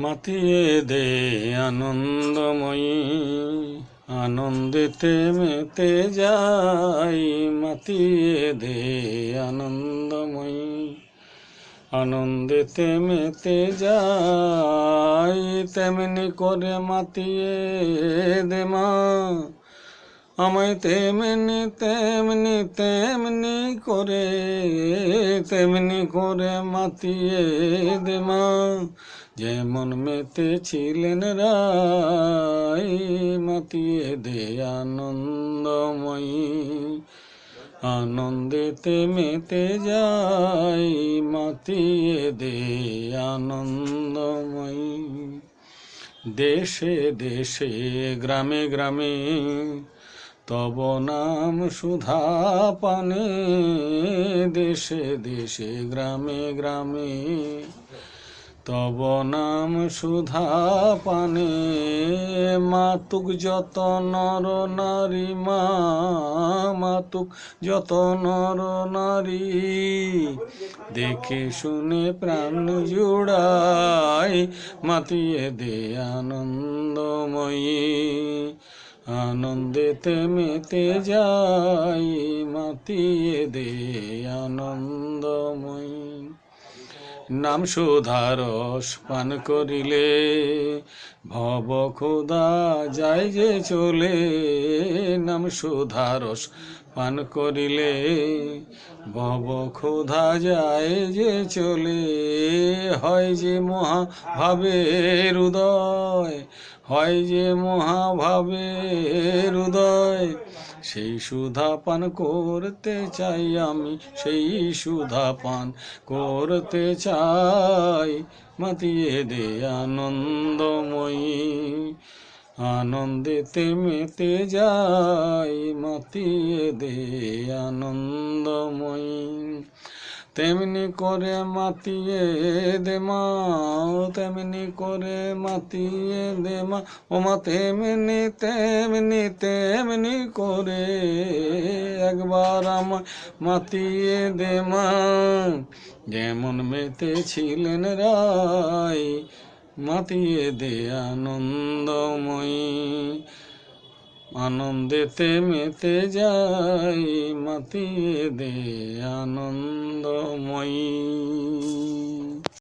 মাতিয়ে দে আনন্দময়ী, আনন্দেতে মেতে যাই। মাতিয়ে দে আনন্দময়ী, আনন্দেতে মেতে যাই। তেমনি করে মাতিয়ে দে মা আমায়, তেমনি তেমনি তেমনি করে, তেমনি করে মাতিয়ে দে মা, যেমন মেতেছিলেন রাই। মাতিয়ে দে আনন্দময়ী, আনন্দেতে মেতে যাই। মাতিয়ে দে আনন্দময়ী। দেশে দেশে গ্রামে গ্রামে তব নাম সুধা পানে। দেশে দেশে গ্রামে গ্রামে তব নাম সুধা পানে। মাতুক যত নর নারী মা, মাতুক যত নর নারী, দেখে শুনে প্রাণ জুড়াই। মাতিয়ে দে আনন্দময়ী, আনন্দেতে মেতে যাই। মাতিয়ে দে আনন্দময়ী। নাম সুধা রস পান করিলে ভব ক্ষুধা যায় যে চলে। নাম সুধা রস পান করিলে ভব ক্ষুধা যায় যে চলে। হয় যে মহাভাবের উদয়, হয় যে মহাভাবের উদয়, সেই সুধা পান করতে চাই আমি, সেই সুধা পান করতে চাই। মাতিয়ে দে আনন্দময়ী, আনন্দেতে মেতে যাই। মাতিয়ে দে আনন্দময়ী। তেমনি করে মাতিয়ে দে মা, তেমনি করে মাতিয়ে দে মা, ও মা তেমনি তেমনি তেমনি করে একবার আমায় মাতিয়ে দে মা, যেমন মেতেছিলেন রাই। মাতিয়ে দে আনন্দময়ী, আনন্দেতে মেতে যাই। মাতিয়ে দে আনন্দময়ী।